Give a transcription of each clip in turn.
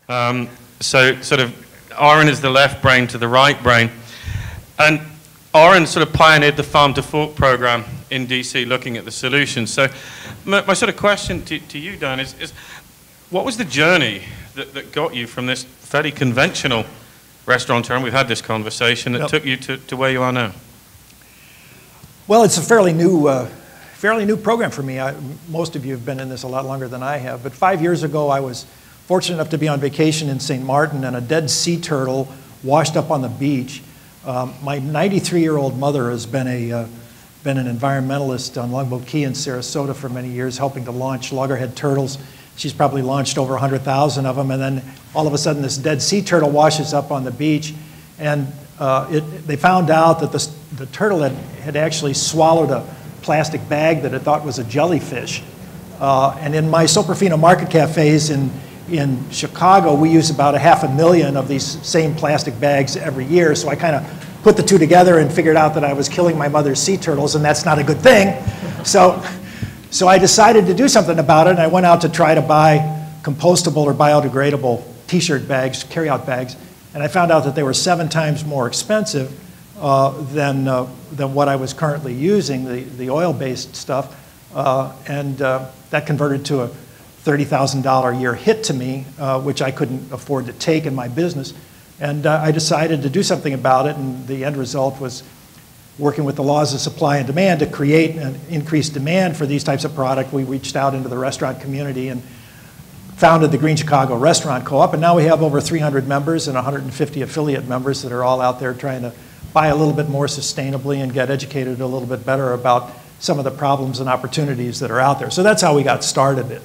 So sort of Oren is the left brain to the right brain. And Oren sort of pioneered the Farm to Fork program in DC, looking at the solutions. So my sort of question to you, Dan, is what was the journey that got you from this fairly conventional restaurateur, and we've had this conversation, that took you to where you are now? Well, it's a fairly new program for me. Most of you have been in this a lot longer than I have. But 5 years ago, I was fortunate enough to be on vacation in St. Martin, and a dead sea turtle washed up on the beach. My 93-year-old mother has been an environmentalist on Longboat Key in Sarasota for many years, helping to launch loggerhead turtles. She's probably launched over 100,000 of them, and then all of a sudden this dead sea turtle washes up on the beach, and they found out that the turtle had actually swallowed a plastic bag that it thought was a jellyfish. And in my Soprafino Market Cafes in Chicago, we use about 500,000 of these same plastic bags every year, so I kind of put the two together and figured out that I was killing my mother's sea turtles, and that's not a good thing. So I decided to do something about it, and I went out to try to buy compostable or biodegradable t-shirt bags, carry-out bags, and I found out that they were 7 times more expensive than what I was currently using, the oil-based stuff, and that converted to a $30,000 a year hit to me, which I couldn't afford to take in my business. And I decided to do something about it, and the end result was working with the laws of supply and demand to create an increased demand for these types of product. We reached out into the restaurant community and founded the Green Chicago Restaurant Co-op, and now we have over 300 members and 150 affiliate members that are all out there trying to buy a little bit more sustainably and get educated a little bit better about some of the problems and opportunities that are out there. So that's how we got started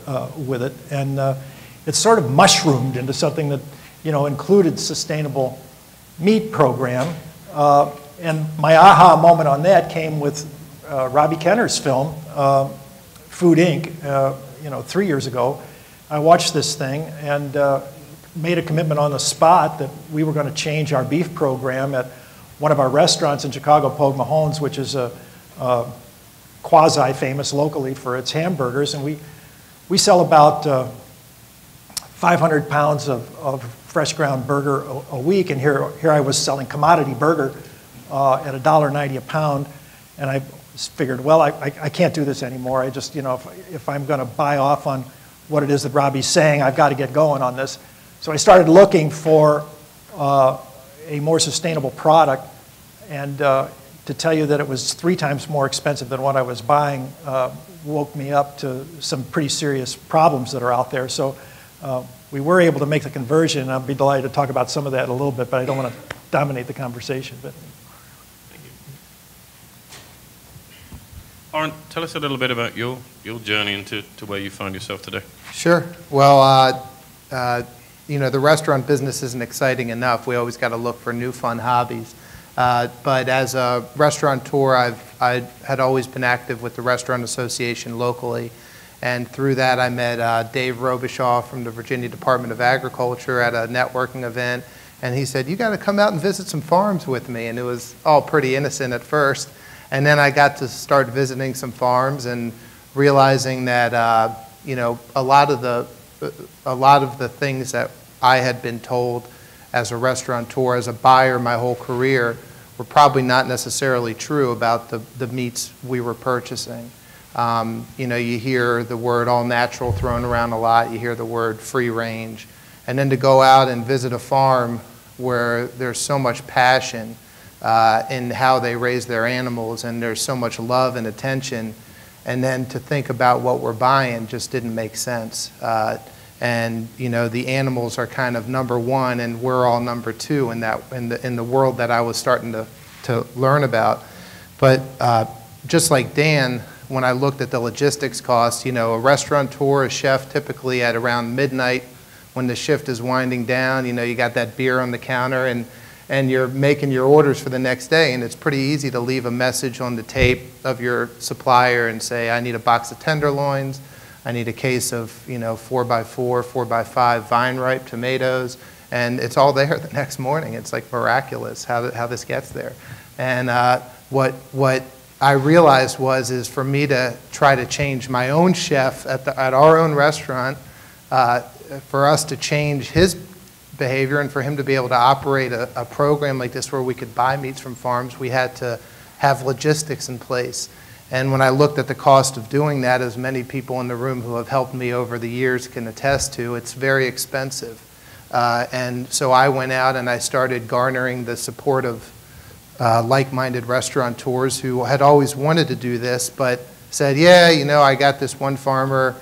with it, and it's sort of mushroomed into something that included sustainable meat program. And my aha moment on that came with Robbie Kenner's film, Food Inc., 3 years ago. I watched this thing and made a commitment on the spot that we were going to change our beef program at one of our restaurants in Chicago, Pogue Mahon's, which is a quasi-famous locally for its hamburgers. And we sell about 500 pounds of fresh ground burger a week, and here I was selling commodity burger at $1.90 a pound, and I figured, well, I can't do this anymore. I just, if I'm going to buy off on what it is that Robbie's saying, I've got to get going on this. So I started looking for a more sustainable product, and to tell you that it was 3 times more expensive than what I was buying woke me up to some pretty serious problems that are out there. So we were able to make the conversion, and I'll be delighted to talk about some of that in a little bit, but I don't want to dominate the conversation. But Oren, tell us a little bit about your journey into where you find yourself today. Sure. Well, the restaurant business isn't exciting enough. We always got to look for new fun hobbies. But as a restaurateur, I had always been active with the Restaurant Association locally. And through that, I met Dave Robichaud from the Virginia Department of Agriculture at a networking event. And he said, you got to come out and visit some farms with me. And it was all pretty innocent at first. And then I got to start visiting some farms and realizing that a lot of the things that I had been told as a restaurateur, as a buyer my whole career, were probably not necessarily true about the meats we were purchasing. You hear the word all natural thrown around a lot. You hear the word free range. And then to go out and visit a farm where there's so much passion in how they raise their animals, and there's so much love and attention, and then to think about what we're buying just didn't make sense. And the animals are kind of number one, and we're all number two in the world that I was starting to learn about. But just like Dan, when I looked at the logistics costs, a restaurateur, a chef, typically at around midnight when the shift is winding down, you got that beer on the counter, and you're making your orders for the next day, and it's pretty easy to leave a message on the tape of your supplier and say, I need a box of tenderloins, I need a case of 4x4, 4x5 vine ripe tomatoes, and it's all there the next morning. It's like miraculous how this gets there. And what I realized is for me to try to change my own chef at our own restaurant, for us to change his behavior, and for him to be able to operate a program like this where we could buy meats from farms, we had to have logistics in place. And when I looked at the cost of doing that, as many people in the room who have helped me over the years can attest to, it's very expensive. And so I went out and I started garnering the support of like-minded restaurateurs who had always wanted to do this, but said, yeah, you know, I got this one farmer,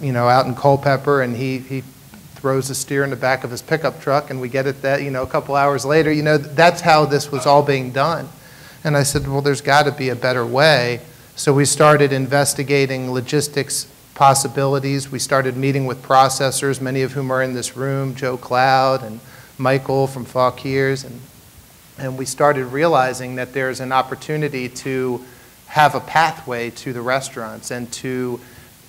you know, out in Culpeper, and he throws a steer in the back of his pickup truck, and we get it that, you know, a couple hours later. You know, that's how this was all being done. And I said, well, there's got to be a better way. So we started investigating logistics possibilities. We started meeting with processors, many of whom are in this room, Joe Cloud and Michael from Fauquiers, and we started realizing that there's an opportunity to have a pathway to the restaurants, and to,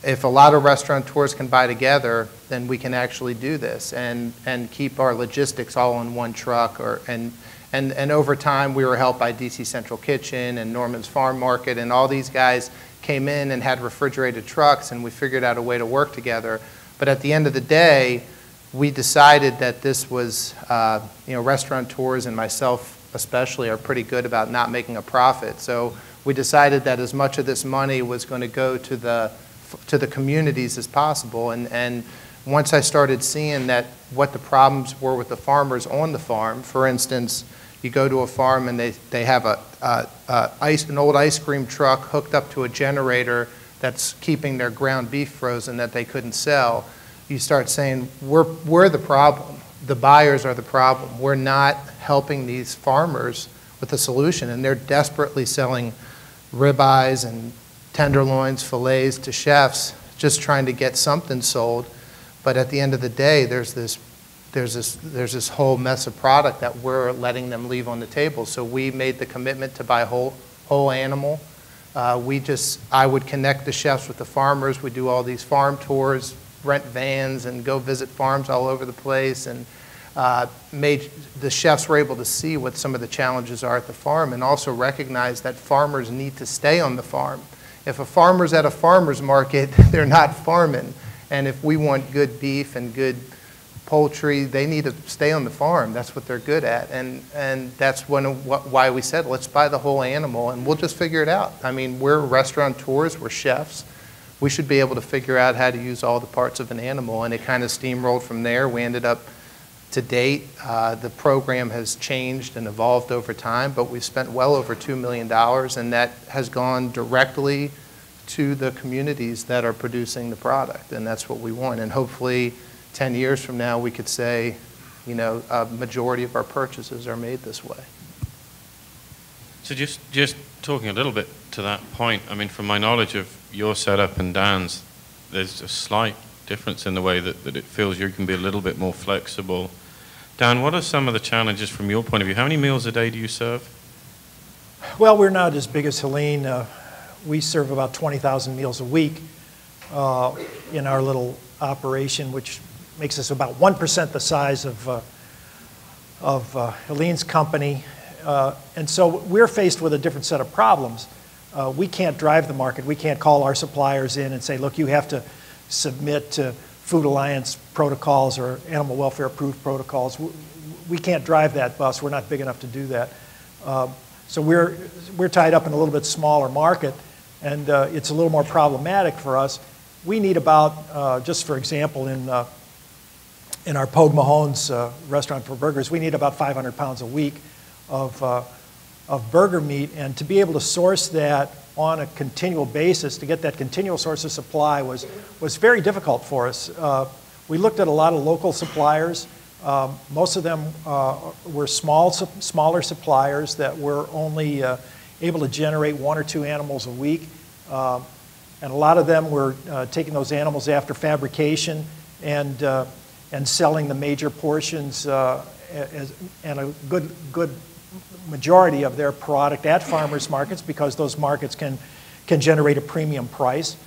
if a lot of restaurateurs can buy together, then we can actually do this and keep our logistics all in one truck. And over time, we were helped by DC Central Kitchen and Norman's Farm Market, and all these guys came in and had refrigerated trucks, and we figured out a way to work together. But at the end of the day, we decided that this was, you know, restaurateurs and myself especially are pretty good about not making a profit. So we decided that as much of this money was going to go to the communities as possible. And once I started seeing that what the problems were with the farmers on the farm, for instance, you go to a farm and they have an old ice cream truck hooked up to a generator that's keeping their ground beef frozen that they couldn't sell. You start saying, we're the problem. The buyers are the problem. We're not helping these farmers with a solution, and they're desperately selling ribeyes and tenderloins, fillets to chefs, just trying to get something sold. But at the end of the day, there's this whole mess of product that we're letting them leave on the table. So we made the commitment to buy whole animal. I would connect the chefs with the farmers. We do all these farm tours, rent vans, and go visit farms all over the place, and the chefs were able to see what some of the challenges are at the farm, and also recognize that farmers need to stay on the farm. If a farmer's at a farmer's market, they're not farming. And if we want good beef and good poultry, they need to stay on the farm. That's what they're good at. And that's why we said, let's buy the whole animal and we'll just figure it out. I mean, we're restaurateurs, we're chefs. We should be able to figure out how to use all the parts of an animal, and it kind of steamrolled from there. We ended up, to date, the program has changed and evolved over time, but we've spent well over $2 million, and that has gone directly to the communities that are producing the product, and that's what we want. And hopefully 10 years from now we could say, you know, a majority of our purchases are made this way. So just talking a little bit to that point, I mean, from my knowledge of your setup and Dan's, there's a slight difference in the way that it feels you can be a little bit more flexible. Dan, what are some of the challenges from your point of view? How many meals a day do you serve? Well, we're not as big as Helene. We serve about 20,000 meals a week in our little operation, which makes us about 1% the size of Helene's company. And so we're faced with a different set of problems. We can't drive the market. We can't call our suppliers in and say, look, you have to submit to Food Alliance protocols or animal welfare approved protocols. We can't drive that bus. We're not big enough to do that. So we're tied up in a little bit smaller market, and it's a little more problematic for us. We need about, just for example, in our Pogue Mahone's restaurant for burgers, we need about 500 pounds a week of burger meat, and to be able to source that on a continual basis, to get that continual source of supply was very difficult for us. We looked at a lot of local suppliers. Most of them were smaller suppliers that were only able to generate 1 or 2 animals a week. And a lot of them were taking those animals after fabrication and selling the major portions and a good majority of their product at farmers markets, because those markets can generate a premium price.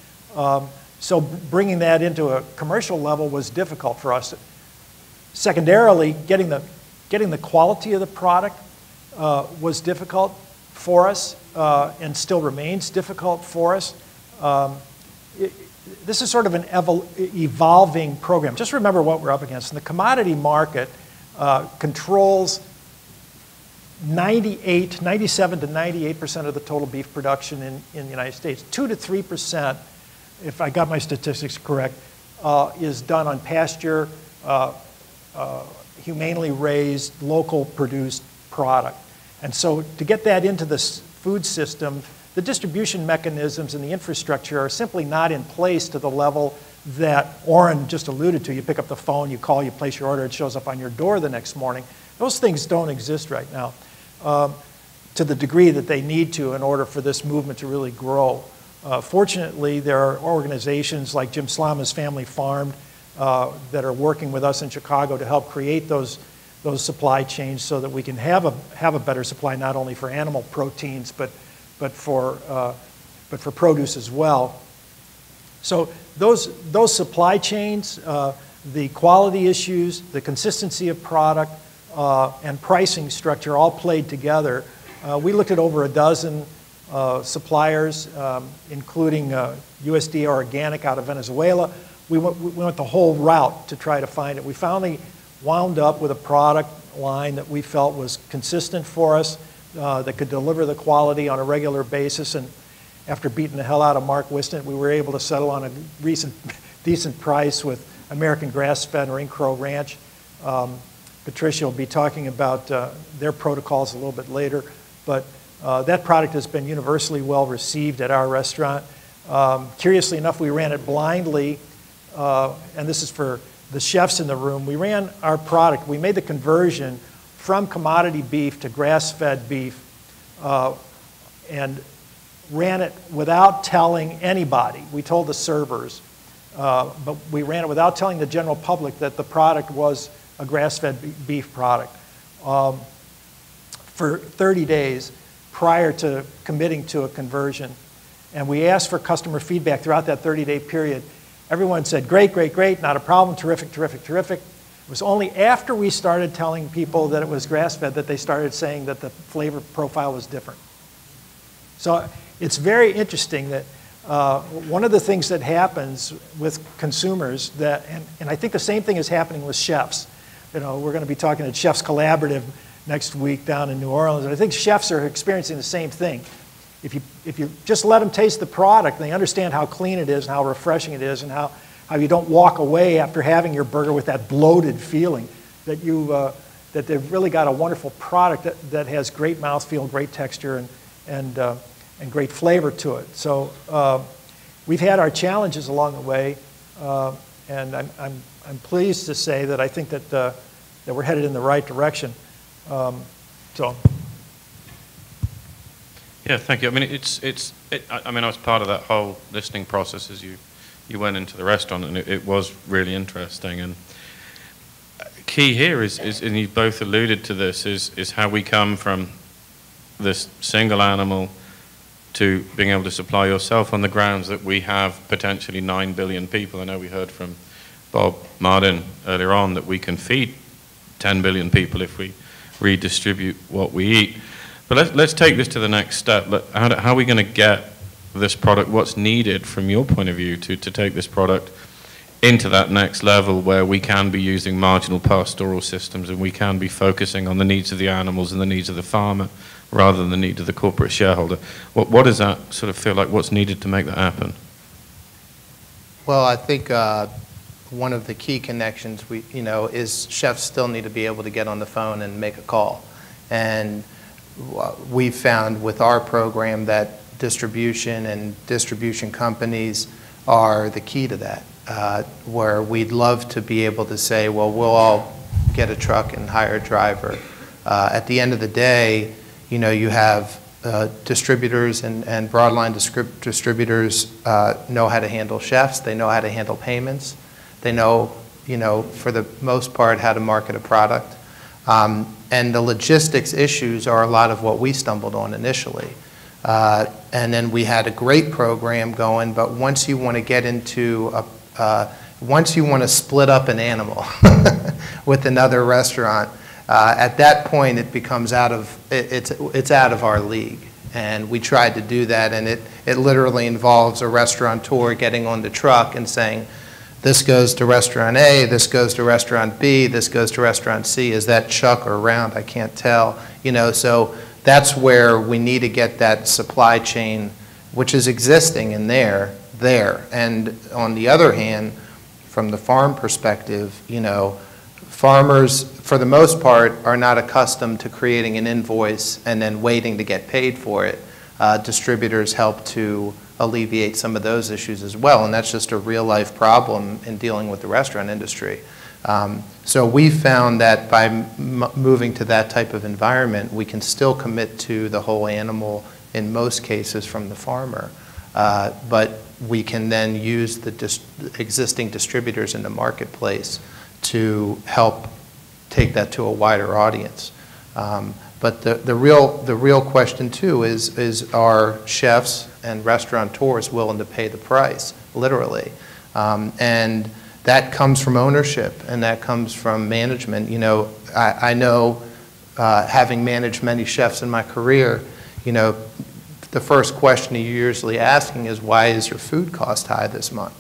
So bringing that into a commercial level was difficult for us. Secondarily, getting the quality of the product was difficult for us, and still remains difficult for us. this is sort of an evolving program. Just remember what we're up against. And the commodity market controls 97 to 98% of the total beef production in the United States. 2 to 3%, if I got my statistics correct, is done on pasture, humanely raised, local produced product. And so to get that into the food system, the distribution mechanisms and the infrastructure are simply not in place to the level that Oren just alluded to. You pick up the phone, you call, you place your order, it shows up on your door the next morning. Those things don't exist right now to the degree that they need to in order for this movement to really grow. Fortunately, there are organizations like Jim Slama's Family Farmed that are working with us in Chicago to help create those supply chains so that we can have a better supply not only for animal proteins but for produce as well. So those supply chains, the quality issues, the consistency of product, and pricing structure all played together. We looked at over a dozen suppliers, including USDA Organic out of Venezuela. We went the whole route to try to find it. We finally wound up with a product line that we felt was consistent for us, that could deliver the quality on a regular basis. And after beating the hell out of Mark Wiston, we were able to settle on a recent decent price with American Grass-Fed or Crow Ranch. Patricia will be talking about their protocols a little bit later, but that product has been universally well received at our restaurant. Curiously enough, we ran it blindly, and this is for the chefs in the room. We ran our product, we made the conversion from commodity beef to grass-fed beef and ran it without telling anybody. We told the servers, but we ran it without telling the general public that the product was a grass-fed beef product for 30 days prior to committing to a conversion. And we asked for customer feedback throughout that 30-day period. Everyone said, great, great, great, not a problem, terrific, terrific, terrific. It was only after we started telling people that it was grass-fed that they started saying that the flavor profile was different. So it's very interesting that one of the things that happens with consumers that, and I think the same thing is happening with chefs. You know, we're going to be talking at Chefs Collaborative next week down in New Orleans, and I think chefs are experiencing the same thing. If you just let them taste the product, and they understand how clean it is and how refreshing it is and how you don't walk away after having your burger with that bloated feeling, that that they've really got a wonderful product that has great mouthfeel, great texture, and great flavor to it. So we've had our challenges along the way, and I'm pleased to say that I think that we're headed in the right direction. Yeah, thank you. I mean, I mean, I was part of that whole listening process as you went into the restaurant, and it was really interesting. And key here is, and you both alluded to this, is how we come from this single animal to being able to supply yourself on the grounds that we have potentially 9 billion people. I know we heard from Bob Martin earlier on that we can feed 10 billion people if we redistribute what we eat. But let's take this to the next step. How are we going to get this product, what's needed from your point of view to take this product into that next level where we can be using marginal pastoral systems and we can be focusing on the needs of the animals and the needs of the farmer rather than the needs of the corporate shareholder? What does that sort of feel like? What's needed to make that happen? Well, I think one of the key connections is chefs still need to be able to get on the phone and make a call. And we've found with our program that distribution and distribution companies are the key to that, where we'd love to be able to say, well, we'll all get a truck and hire a driver. At the end of the day, you have distributors and broadline distributors know how to handle chefs. They know how to handle payments. They know, for the most part, how to market a product. And the logistics issues are a lot of what we stumbled on initially. And then we had a great program going, but once you want to get into once you want to split up an animal with another restaurant, at that point it becomes it's out of our league. And we tried to do that, and it literally involves a restaurateur getting on the truck and saying, this goes to restaurant A, this goes to restaurant B, this goes to restaurant C. Is that chuck or round? I can't tell. You know, so that's where we need to get that supply chain, which is existing in there. And on the other hand, from the farm perspective, you know, farmers, for the most part, are not accustomed to creating an invoice and then waiting to get paid for it. Distributors help to alleviate some of those issues as well, and that's just a real-life problem in dealing with the restaurant industry. So we found that by moving to that type of environment, we can still commit to the whole animal in most cases from the farmer, but we can then use the existing distributors in the marketplace to help take that to a wider audience. But the real question too is are chefs and restaurateurs willing to pay the price, literally? And that comes from ownership, and that comes from management. You know, I know, having managed many chefs in my career, you know, the first question you're usually asking is, why is your food cost high this month?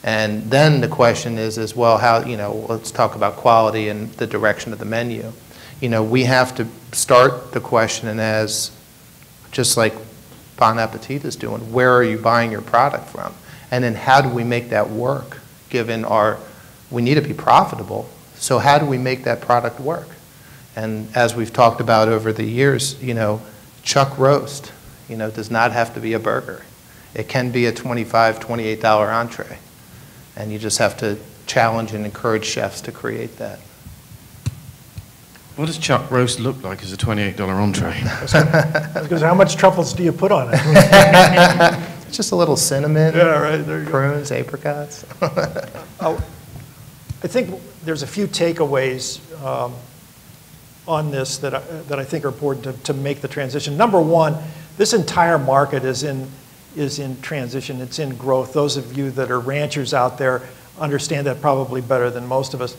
And then the question is well, how, you know, let's talk about quality and the direction of the menu. You know, we have to start the question as, just like Bon Appetit is doing, where are you buying your product from? And then how do we make that work, given we need to be profitable, so how do we make that product work? And as we've talked about over the years, you know, chuck roast, you know, does not have to be a burger. It can be a $25, $28 entree. And you just have to challenge and encourage chefs to create that. What does chuck roast look like as a $28 entree? Because how much truffles do you put on it? Just a little cinnamon, yeah, right, there you prunes, go. Apricots. I think there's a few takeaways on this that I think are important to make the transition. Number one, this entire market is in transition. It's in growth. Those of you that are ranchers out there understand that probably better than most of us.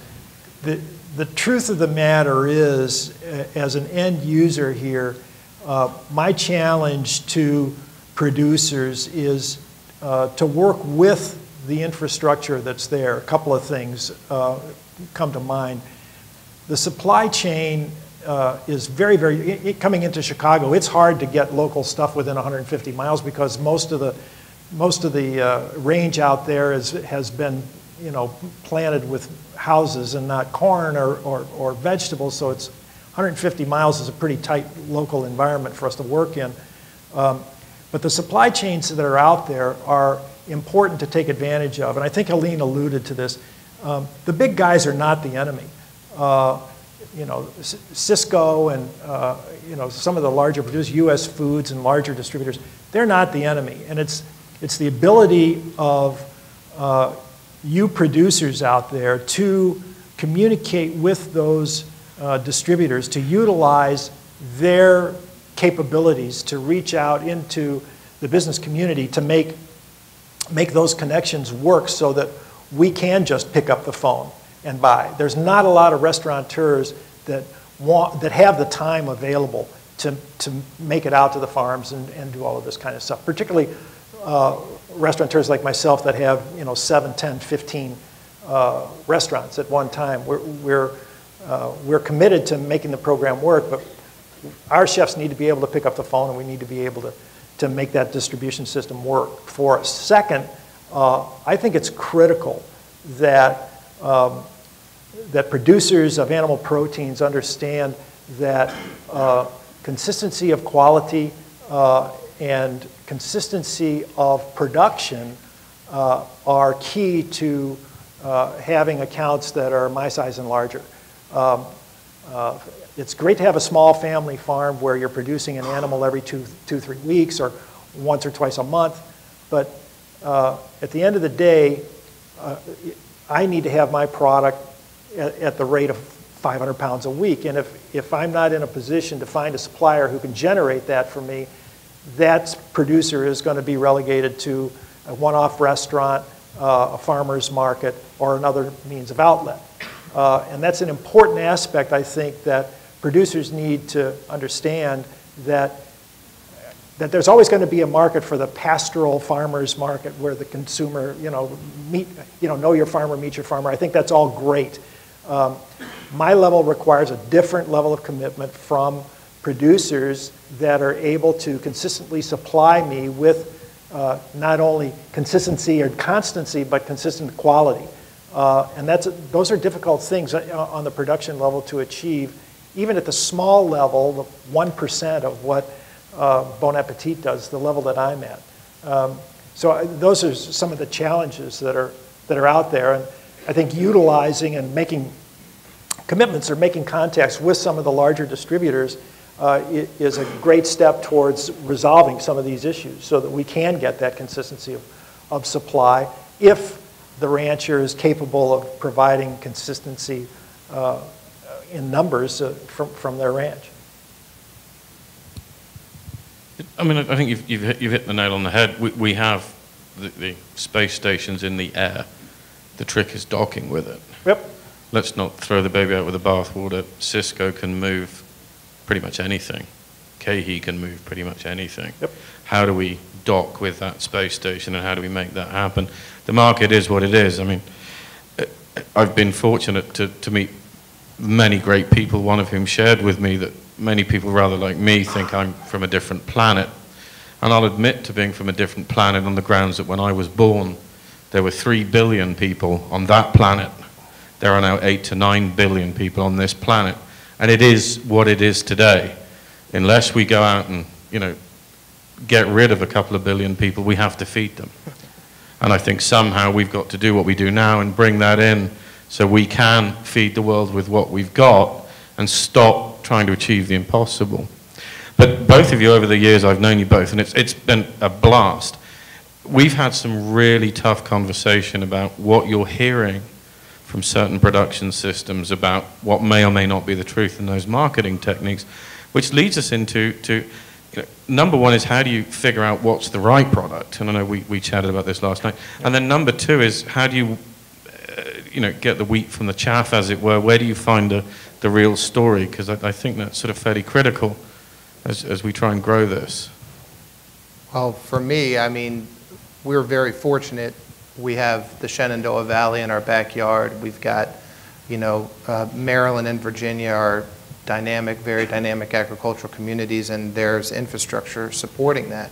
The truth of the matter is, as an end user here, my challenge to producers is to work with the infrastructure that's there. A couple of things come to mind. The supply chain is very, coming into Chicago, it's hard to get local stuff within 150 miles because most of the range out there has been, you know, planted with houses and not corn or vegetables, so it's 150 miles is a pretty tight local environment for us to work in. But the supply chains that are out there are important to take advantage of, and I think Helene alluded to this. The big guys are not the enemy. You know, Cisco and you know, some of the larger producers, U.S. Foods and larger distributors, they're not the enemy. And it's the ability of you producers out there to communicate with those distributors, to utilize their capabilities to reach out into the business community to make those connections work so that we can just pick up the phone and buy. There's not a lot of restaurateurs that have the time available to make it out to the farms and do all of this kind of stuff, particularly restaurateurs like myself that have, you know, 7, 10, 15 restaurants at one time. We're committed to making the program work, but our chefs need to be able to pick up the phone, and we need to be able to make that distribution system work for us. Second, I think it's critical that that producers of animal proteins understand that consistency of quality and consistency of production are key to having accounts that are my size and larger. It's great to have a small family farm where you're producing an animal every 3 weeks or once or twice a month, but at the end of the day, I need to have my product at the rate of 500 pounds a week, and if I'm not in a position to find a supplier who can generate that for me, that producer is going to be relegated to a one-off restaurant, a farmer's market, or another means of outlet. And that's an important aspect, I think, that producers need to understand, that that there's always going to be a market for the pastoral farmers market where the consumer, know your farmer, meet your farmer. I think that's all great. My level requires a different level of commitment from producers that are able to consistently supply me with not only consistency or constancy, but consistent quality. And those are difficult things on the production level to achieve, even at the small level, the 1% of what Bon Appetit does, the level that I'm at. So those are some of the challenges that are out there. And I think utilizing and making commitments or making contacts with some of the larger distributors is a great step towards resolving some of these issues so that we can get that consistency of supply if the rancher is capable of providing consistency in numbers from their ranch. I mean, I think you've hit the nail on the head. We have the space stations in the air. The trick is docking with it. Yep. Let's not throw the baby out with the bathwater. Cisco can move pretty much anything. KE can move pretty much anything. Yep. How do we dock with that space station, and how do we make that happen? The market is what it is. I mean, I've been fortunate to meet many great people, one of whom shared with me that many people rather like me think I'm from a different planet. And I'll admit to being from a different planet on the grounds that when I was born, there were 3 billion people on that planet. There are now 8 to 9 billion people on this planet. And it is what it is today. Unless we go out and, get rid of a couple of billion people, we have to feed them. And I think somehow we've got to do what we do now and bring that in so we can feed the world with what we've got and stop trying to achieve the impossible. But both of you, over the years, I've known you both, and it's been a blast. We've had some really tough conversation about what you're hearing from certain production systems about what may or may not be the truth in those marketing techniques, which leads us into number one is how do you figure out what's the right product? And I know we chatted about this last night. And then number two is how do you get the wheat from the chaff, as it were? Where do you find the real story? Because I think that's sort of fairly critical as we try and grow this. Well, for me, I mean, we're very fortunate. We have the Shenandoah Valley in our backyard. We've got, Maryland and Virginia are very dynamic agricultural communities, and there's infrastructure supporting that.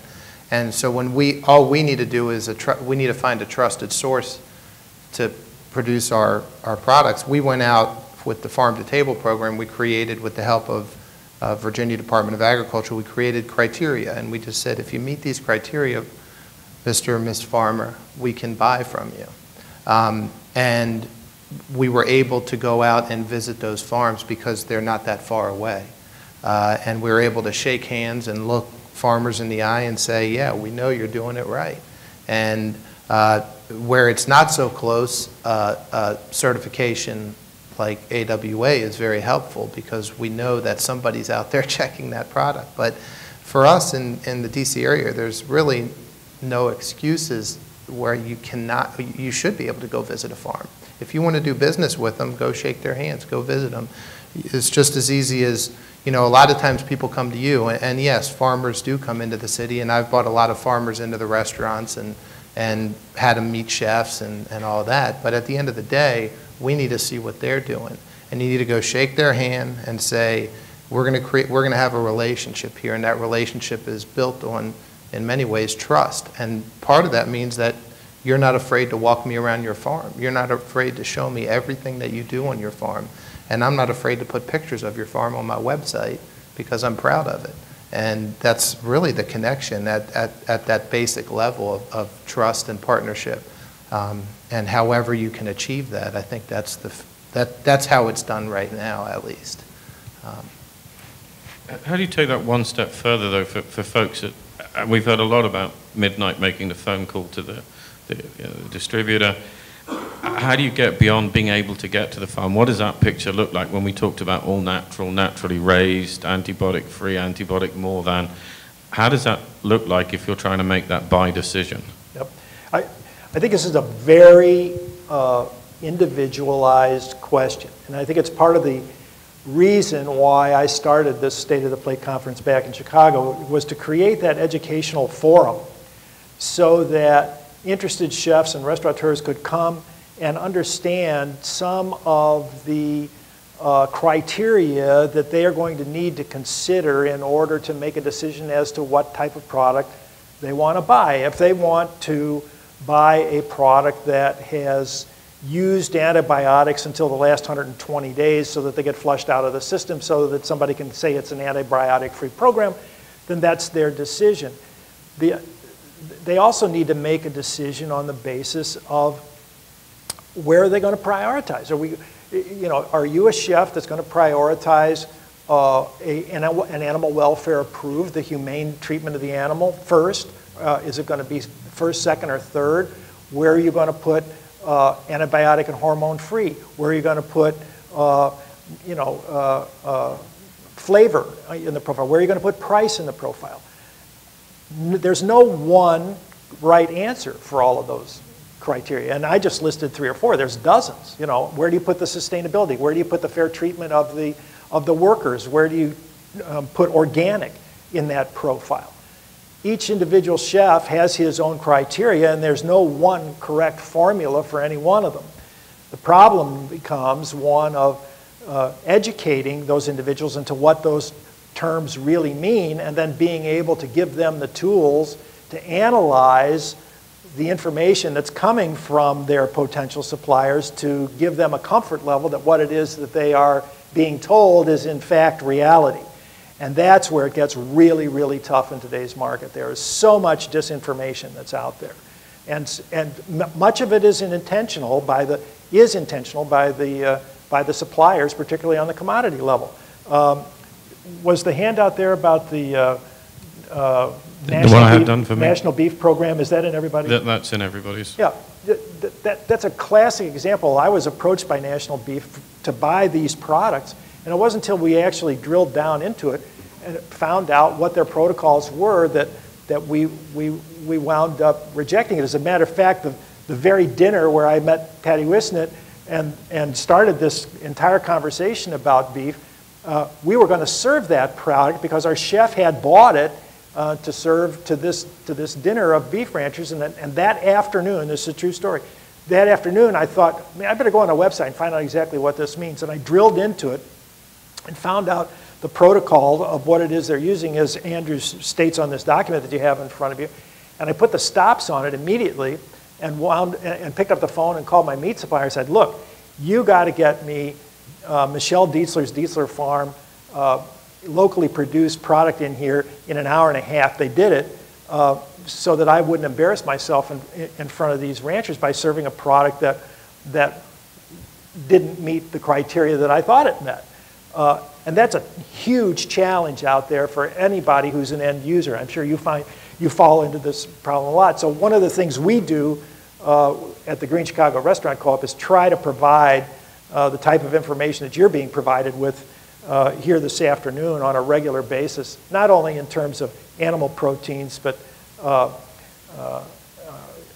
And so when all we need to do is we need to find a trusted source to produce our products. We went out with the Farm to Table program. We created, with the help of Virginia Department of Agriculture, we created criteria, and we just said, if you meet these criteria, Mr. or Ms. Farmer, we can buy from you. And we were able to go out and visit those farms because they're not that far away. And we were able to shake hands and look farmers in the eye and say, yeah, we know you're doing it right. And where it's not so close, certification like AWA is very helpful because we know that somebody's out there checking that product. But for us in the DC area, there's really no excuses where you should be able to go visit a farm. If you want to do business with them, go shake their hands, go visit them. It's just as easy as, a lot of times people come to you, and yes, farmers do come into the city, and I've brought a lot of farmers into the restaurants and had them meet chefs and all that. But at the end of the day, we need to see what they're doing. And you need to go shake their hand and say, we're going to have a relationship here, and that relationship is built on, in many ways, trust. And part of that means that you're not afraid to walk me around your farm. You're not afraid to show me everything that you do on your farm. And I'm not afraid to put pictures of your farm on my website because I'm proud of it. And that's really the connection at that basic level of trust and partnership. And however you can achieve that, I think that's how it's done right now, at least. How do you take that one step further, though, for folks that, we've heard a lot about midnight making the phone call to the distributor. How do you get beyond being able to get to the farm? What does that picture look like when we talked about all natural, naturally raised, antibiotic-free, antibiotic more than? How does that look like if you're trying to make that buy decision? Yep. I think this is a very individualized question, and I think it's part of the reason why I started this State of the Plate conference back in Chicago, was to create that educational forum so that interested chefs and restaurateurs could come and understand some of the criteria that they are going to need to consider in order to make a decision as to what type of product they want to buy. If they want to buy a product that has used antibiotics until the last 120 days so that they get flushed out of the system so that somebody can say it's an antibiotic-free program, then that's their decision. They also need to make a decision on the basis of where are they going to prioritize. Are you a chef that's going to prioritize an animal welfare approved, the humane treatment of the animal first? Is it going to be first, second, or third? Where are you going to put antibiotic and hormone free? Where are you going to put flavor in the profile? Where are you going to put price in the profile? There's no one right answer for all of those criteria. And I just listed 3 or 4. There's dozens. Where do you put the sustainability? Where do you put the fair treatment of the workers? Where do you put organic in that profile? Each individual chef has his own criteria, and there's no one correct formula for any one of them. The problem becomes one of educating those individuals into what those terms really mean, and then being able to give them the tools to analyze the information that's coming from their potential suppliers to give them a comfort level that what it is that they are being told is in fact reality. And that's where it gets really, really tough in today's market. There is so much disinformation that's out there. And much of it is intentional by the suppliers, particularly on the commodity level. Was the handout there about the National Beef Program, is that in everybody's? That's in everybody's. Yeah, that's a classic example. I was approached by National Beef to buy these products, and it wasn't until we actually drilled down into it and found out what their protocols were that we wound up rejecting it. As a matter of fact, the very dinner where I met Patty Wisnett and started this entire conversation about beef, we were going to serve that product because our chef had bought it to serve to this dinner of beef ranchers, and that afternoon, this is a true story, that afternoon I thought, man, I better go on a website and find out exactly what this means. And I drilled into it and found out the protocol of what it is they're using, as Andrew states on this document that you have in front of you. And I put the stops on it immediately and picked up the phone and called my meat supplier and said, look, you got to get me Michelle Dietzler's Dietzler Farm locally produced product in here in an hour and a half. They did it so that I wouldn't embarrass myself in front of these ranchers by serving a product that didn't meet the criteria that I thought it met. And that's a huge challenge out there for anybody who's an end user. I'm sure you fall into this problem a lot. So one of the things we do at the Green Chicago Restaurant Co-op is try to provide the type of information that you're being provided with here this afternoon on a regular basis, not only in terms of animal proteins, but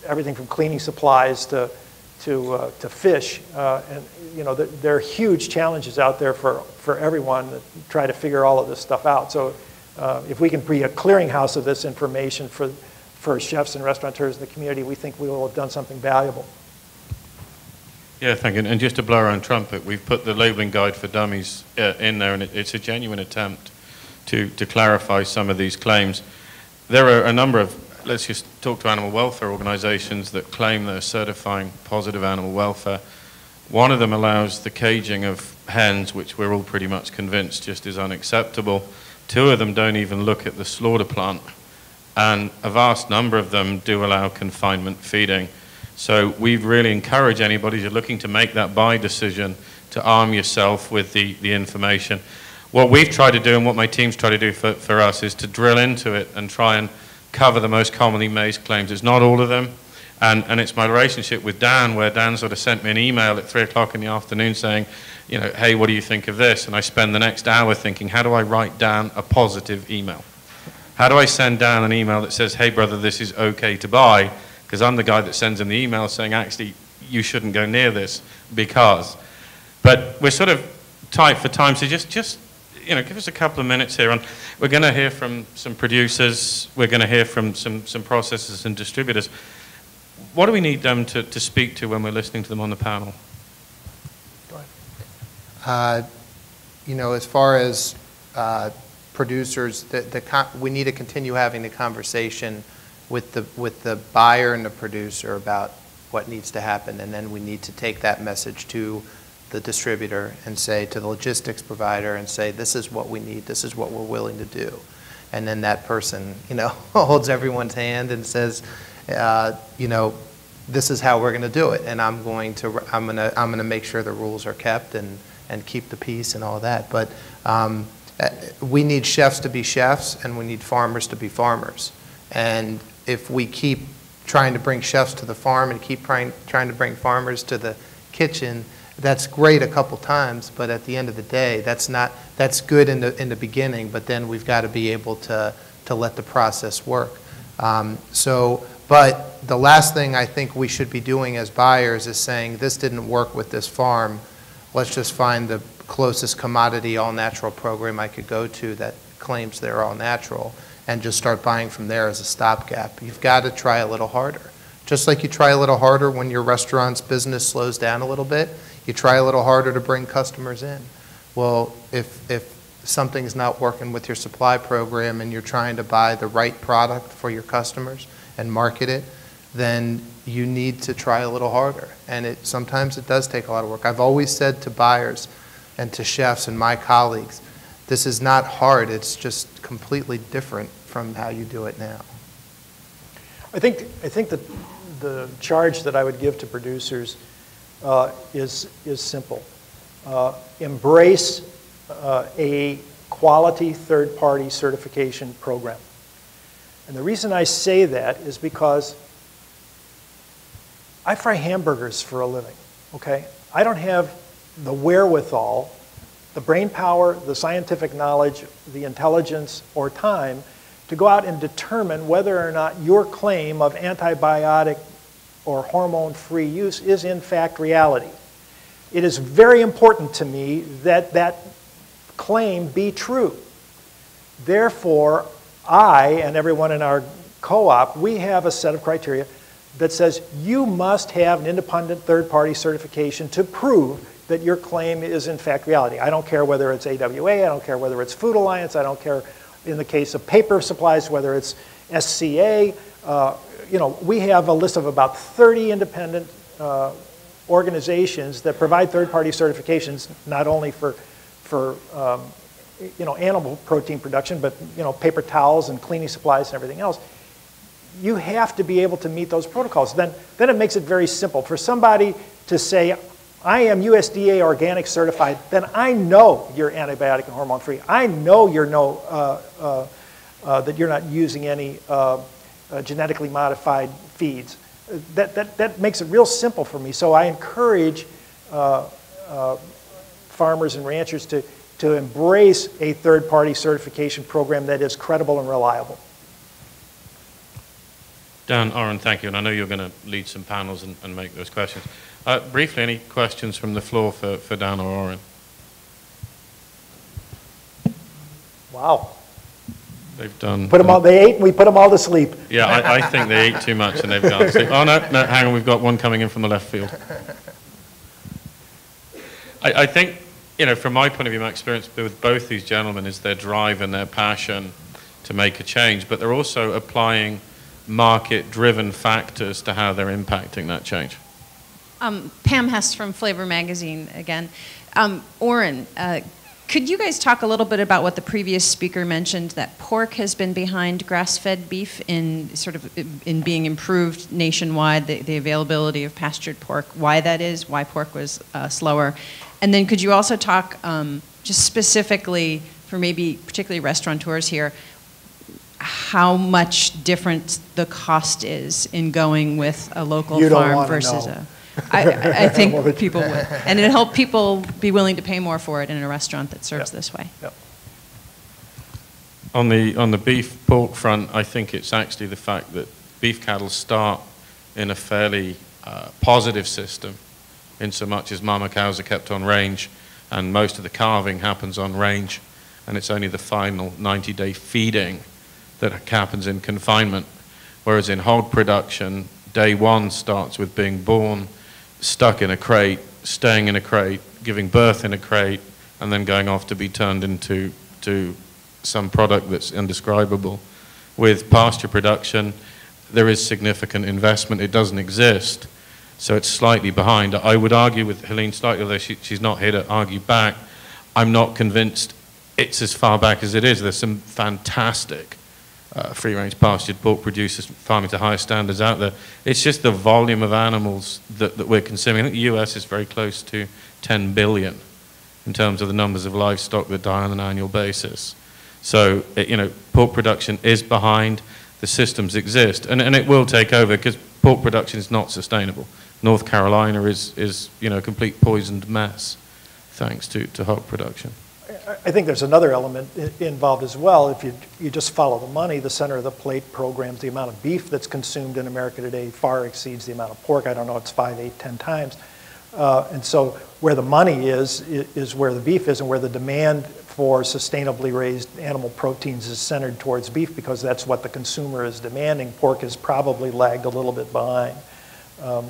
everything from cleaning supplies to fish. And there are huge challenges out there for everyone to try to figure all of this stuff out. So if we can be a clearinghouse of this information for chefs and restaurateurs in the community, we think we will have done something valuable. Yeah, thank you. And just to blow our own trumpet, we've put the labeling guide for dummies in there, and it's a genuine attempt to clarify some of these claims. There are a number of, let's just talk to animal welfare organizations that claim they're certifying positive animal welfare. One of them allows the caging of hens, which we're all pretty much convinced just is unacceptable. 2 of them don't even look at the slaughter plant, and a vast number of them do allow confinement feeding. So we really encourage anybody who's looking to make that buy decision to arm yourself with the information. What we've tried to do and what my team's tried to do for us is to drill into it and try and cover the most commonly made claims. It's not all of them. And it's my relationship with Dan, where Dan sort of sent me an email at 3 o'clock in the afternoon saying, hey, what do you think of this? And I spend the next hour thinking, how do I write Dan a positive email? How do I send Dan an email that says, hey, brother, this is okay to buy? Because I'm the guy that sends him the email saying, actually, you shouldn't go near this because. But we're sort of tight for time, so just give us a couple of minutes here. We're going to hear from some producers. We're going to hear from some processors and distributors. What do we need them to speak to when we're listening to them on the panel? Go ahead. As far as producers, we need to continue having the conversation with the buyer and the producer about what needs to happen, and then we need to take that message to the distributor and say to the logistics provider and say, this is what we need, this is what we're willing to do. And then that person, holds everyone's hand and says, this is how we're going to do it, and I'm going to make sure the rules are kept and keep the peace and all that. But we need chefs to be chefs, and we need farmers to be farmers. And if we keep trying to bring chefs to the farm and keep trying to bring farmers to the kitchen, that's great a couple times, but at the end of the day, that's good in the beginning, but then we've got to be able to let the process work. But the last thing I think we should be doing as buyers is saying, this didn't work with this farm, let's just find the closest commodity all-natural program I could go to that claims they're all-natural and just start buying from there as a stopgap. You've got to try a little harder. Just like you try a little harder when your restaurant's business slows down a little bit, you try a little harder to bring customers in. Well, if something's not working with your supply program and you're trying to buy the right product for your customers and market it, then you need to try a little harder. And sometimes it does take a lot of work. I've always said to buyers and to chefs and my colleagues, this is not hard, it's just completely different from how you do it now. I think that the charge that I would give to producers is simple. Embrace a quality third-party certification program. And the reason I say that is because I fry hamburgers for a living, okay? I don't have the wherewithal, the brain power, the scientific knowledge, the intelligence, or time to go out and determine whether or not your claim of antibiotic or hormone-free use is in fact reality. It is very important to me that that claim be true. Therefore, I and everyone in our co-op, we have a set of criteria that says you must have an independent third-party certification to prove that your claim is in fact reality. I don't care whether it's AWA, I don't care whether it's Food Alliance, I don't care in the case of paper supplies whether it's SCA. We have a list of about 30 independent organizations that provide third-party certifications not only for animal protein production, but paper towels and cleaning supplies and everything else. You have to be able to meet those protocols. Then it makes it very simple. For somebody to say, I am USDA organic certified, then I know you're antibiotic and hormone free. I know that you're not using any genetically modified feeds. That makes it real simple for me. So I encourage farmers and ranchers to embrace a third-party certification program that is credible and reliable. Dan, Oren, thank you. And I know you're going to lead some panels and make those questions. Briefly, any questions from the floor for Dan or Oren? Wow. They've done. They ate and we put them all to sleep. Yeah, I think they ate too much and they've gone to sleep. Oh, no, hang on, we've got one coming in from the left field. I think, from my point of view, my experience with both these gentlemen is their drive and their passion to make a change, but they're also applying market-driven factors to how they're impacting that change. Pam Hess from Flavor Magazine again. Oren, could you guys talk a little bit about what the previous speaker mentioned, that pork has been behind grass-fed beef in being improved nationwide, the availability of pastured pork, why that is, why pork was slower? And then could you also talk just specifically for maybe particularly restaurateurs here, how much different the cost is in going with a local farm versus a... I think people would. And it'd help people be willing to pay more for it in a restaurant that serves this way. Yep. On the beef pork front, I think it's actually the fact that beef cattle start in a fairly positive system, in so much as mama cows are kept on range and most of the carving happens on range, and it's only the final 90-day feeding that happens in confinement. Whereas in hog production, day one starts with being born, stuck in a crate, staying in a crate, giving birth in a crate, and then going off to be turned into some product that's indescribable. With pasture production, there is significant investment. It doesn't exist, so it's slightly behind. I would argue with Helene slightly, although she's not here to argue back. I'm not convinced it's as far back as it is. There's some fantastic free-range pastured pork producers farming to higher standards out there. It's just the volume of animals that we're consuming. I think the US is very close to 10 billion in terms of the numbers of livestock that die on an annual basis. So, pork production is behind. The systems exist, and it will take over because pork production is not sustainable. North Carolina is a complete poisoned mess thanks to hog production. I think there's another element involved as well. If you just follow the money, the center of the plate programs, the amount of beef that's consumed in America today far exceeds the amount of pork. I don't know, it's 5, 8, 10 times. And so where the money is where the beef is, and where the demand for sustainably raised animal proteins is centered towards beef, because that's what the consumer is demanding. Pork has probably lagged a little bit behind. I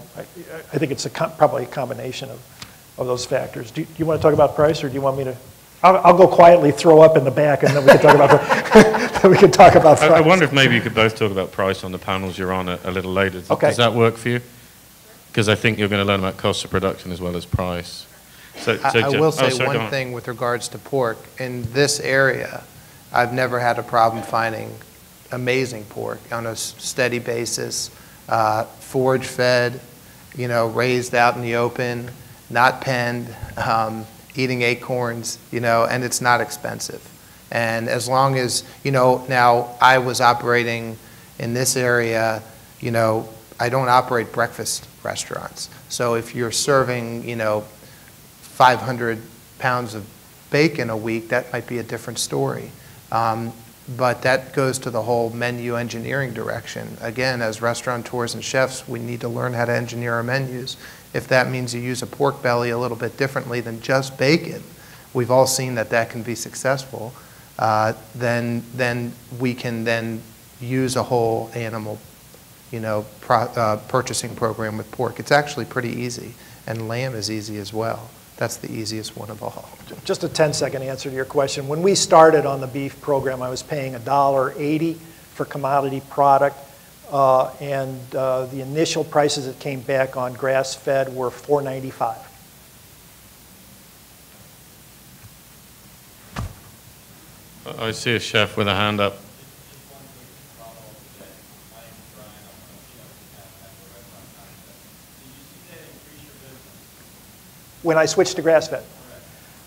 think it's probably a combination of those factors. Do you want to talk about price, or do you want me to? I'll go quietly throw up in the back, and then we can talk about price. I wonder if maybe you could both talk about price on the panels you're on a little later. Okay. Does that work for you? Because I think you're going to learn about cost of production as well as price. I will say one thing with regards to pork. In this area, I've never had a problem finding amazing pork on a steady basis, forage-fed, raised out in the open, not penned, eating acorns, and it's not expensive. And as long as, now I was operating in this area, I don't operate breakfast restaurants. So if you're serving, 500 pounds of bacon a week, that might be a different story. But that goes to the whole menu engineering direction. Again, as restaurateurs and chefs, we need to learn how to engineer our menus. If that means you use a pork belly a little bit differently than just bacon, we've all seen that can be successful, then we can then use a whole animal purchasing program with pork. It's actually pretty easy, and lamb is easy as well. That's the easiest one of all. Just a 10-second answer to your question. When we started on the beef program, I was paying $1.80 for commodity product, and the initial prices that came back on grass-fed were $4.95. I see a chef with a hand up. When I switched to grass-fed.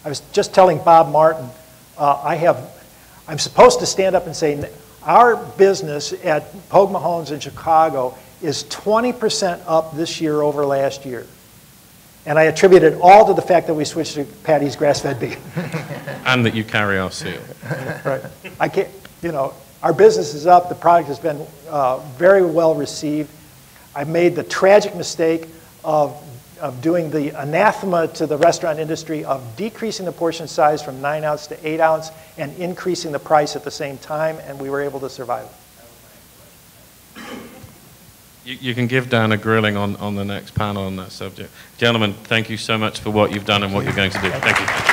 I was just telling Bob Martin, I'm supposed to stand up and say, our business at Pogue Mahone's in Chicago is 20% up this year over last year. And I attribute it all to the fact that we switched to Patty's grass-fed beef. And that you carry our seal. Right. I can't, our business is up. The product has been very well received. I made the tragic mistake of doing the anathema to the restaurant industry of decreasing the portion size from 9 ounce to 8 ounce and increasing the price at the same time, and we were able to survive. You can give Dan a grilling on the next panel on that subject. Gentlemen, thank you so much for what you've done and what you're going to do. Thank you.